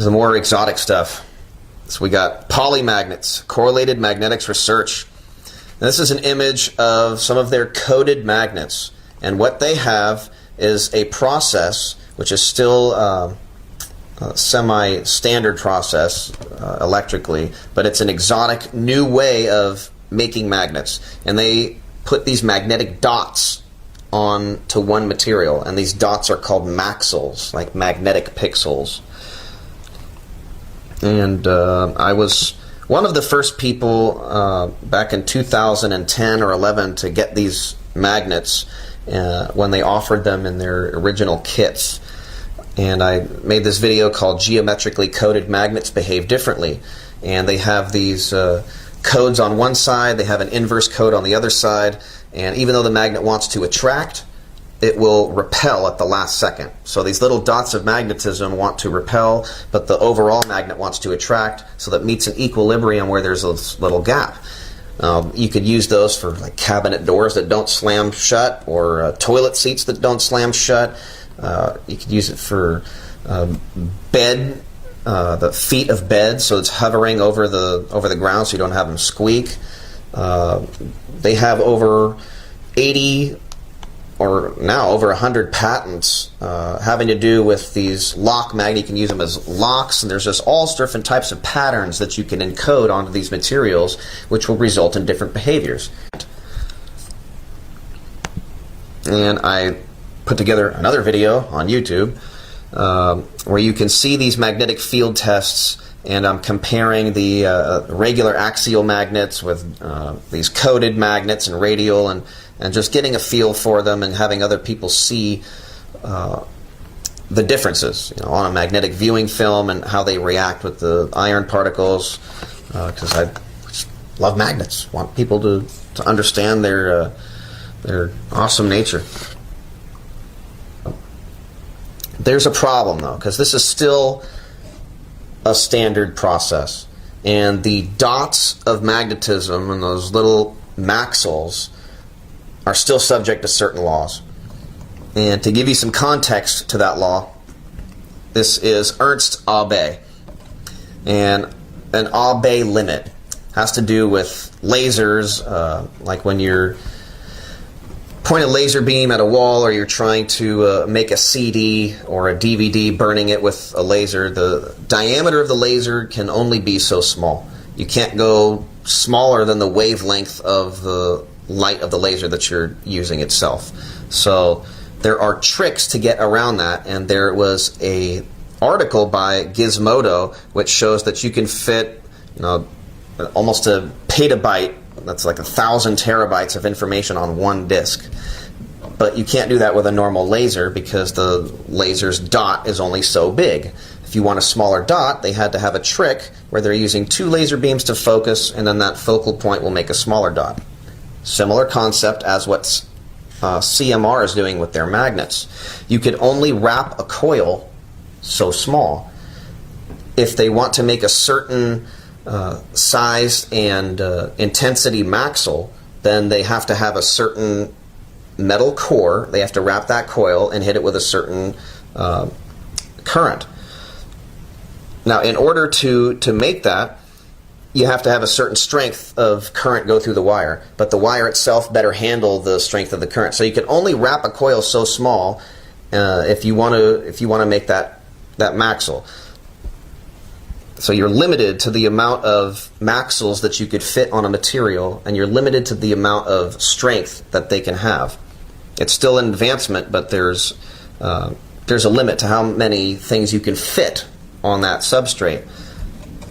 the more exotic stuff. So we got polymagnets, correlated magnetics research. Now, this is an image of some of their coded magnets, and what they have is a process which is still a semi-standard process electrically, but it's an exotic new way of making magnets. And they put these magnetic dots onto one material, and these dots are called maxils, like magnetic pixels. And I was one of the first people back in 2010 or 11 to get these magnets when they offered them in their original kits. And I made this video called Geometrically Coded Magnets Behave Differently. And they have these codes on one side, they have an inverse code on the other side, and even though the magnet wants to attract, it will repel at the last second. So these little dots of magnetism want to repel, but the overall magnet wants to attract, so that meets an equilibrium where there's a little gap. You could use those for like cabinet doors that don't slam shut, or toilet seats that don't slam shut. You could use it for bed, the feet of bed, so it's hovering over the ground, so you don't have them squeak. They have over 80 or now over 100 patents having to do with these lock magnets. You can use them as locks, and there's just all different types of patterns that you can encode onto these materials, which will result in different behaviors. And I put together another video on YouTube where you can see these magnetic field tests, and I'm comparing the regular axial magnets with these coded magnets and radial, and just getting a feel for them and having other people see the differences, on a magnetic viewing film, and how they react with the iron particles, because I just love magnets. Want people to understand their awesome nature. There's a problem though, because this is still a standard process, and the dots of magnetism and those little maxils are still subject to certain laws. And to give you some context to that law, this is Ernst-Abbe. And an Abbe limit has to do with lasers, like when you're point a laser beam at a wall, or you're trying to make a CD or a DVD, burning it with a laser. The diameter of the laser can only be so small. You can't go smaller than the wavelength of the light of the laser that you're using itself. So there are tricks to get around that, and there was a article by Gizmodo which shows that you can fit almost a petabyte, that's like 1,000 terabytes of information on one disk. But you can't do that with a normal laser, because the laser's dot is only so big. If you want a smaller dot, they had to have a trick where they're using 2 laser beams to focus, and then that focal point will make a smaller dot. Similar concept as what CMR is doing with their magnets. You could only wrap a coil so small. If they want to make a certain size and intensity maxil, then they have to have a certain metal core. They have to wrap that coil and hit it with a certain current. Now, in order to make that, you have to have a certain strength of current go through the wire, but the wire itself better handle the strength of the current. So you can only wrap a coil so small if you want to make that maxil. So you're limited to the amount of maxils that you could fit on a material, and you're limited to the amount of strength that they can have. It's still an advancement, but there's a limit to how many things you can fit on that substrate,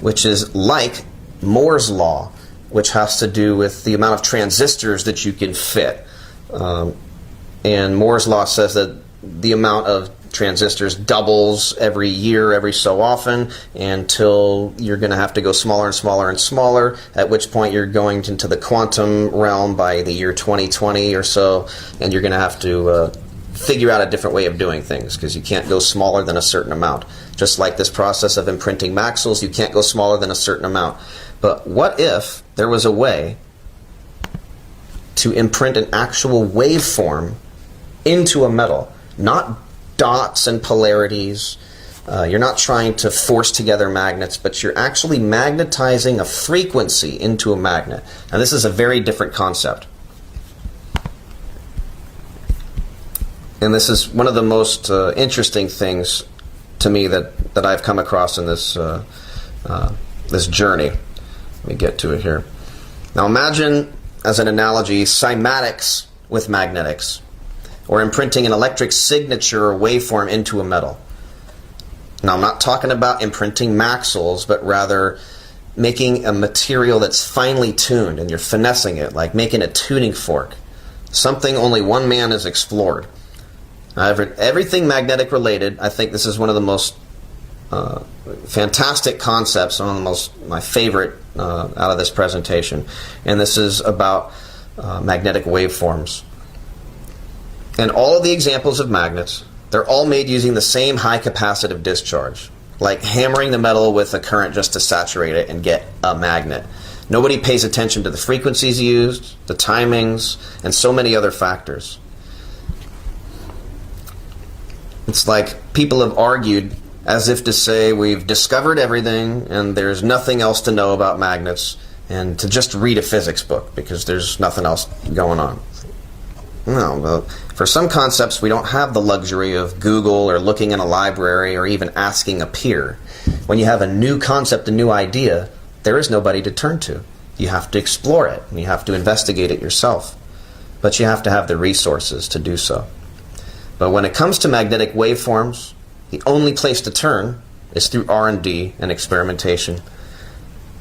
which is like Moore's law, which has to do with the amount of transistors that you can fit. And Moore's law says that the amount of transistors doubles every year, every so often, until you're going to have to go smaller and smaller and smaller, at which point you're going into the quantum realm by the year 2020 or so, and you're going to have to figure out a different way of doing things, because you can't go smaller than a certain amount. Just like this process of imprinting maxils, you can't go smaller than a certain amount. But what if there was a way to imprint an actual waveform into a metal? Not dots and polarities, You're not trying to force together magnets, but you're actually magnetizing a frequency into a magnet. Now this is a very different concept. And this is one of the most interesting things to me that I've come across in this this journey. Let me get to it here. Now imagine, as an analogy, cymatics with magnetics, or imprinting an electric signature or waveform into a metal. Now I'm not talking about imprinting maxils, but rather making a material that's finely tuned, and you're finessing it, like making a tuning fork. Something only one man has explored. Everything magnetic related, I think this is one of the most fantastic concepts, one of my favorite out of this presentation. And this is about magnetic waveforms. And all of the examples of magnets, they're all made using the same high capacitive discharge, like hammering the metal with a current just to saturate it and get a magnet. Nobody pays attention to the frequencies used, the timings, and so many other factors. It's like people have argued as if to say we've discovered everything and there's nothing else to know about magnets, and to just read a physics book because there's nothing else going on. No, well, for some concepts we don't have the luxury of Google or looking in a library or even asking a peer. When you have a new concept, a new idea, there is nobody to turn to. You have to explore it and you have to investigate it yourself. But you have to have the resources to do so. But when it comes to magnetic waveforms, the only place to turn is through R&D and experimentation.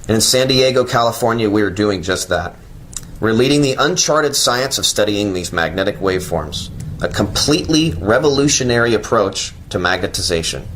And in San Diego, California, we are doing just that. We're leading the uncharted science of studying these magnetic waveforms, a completely revolutionary approach to magnetization.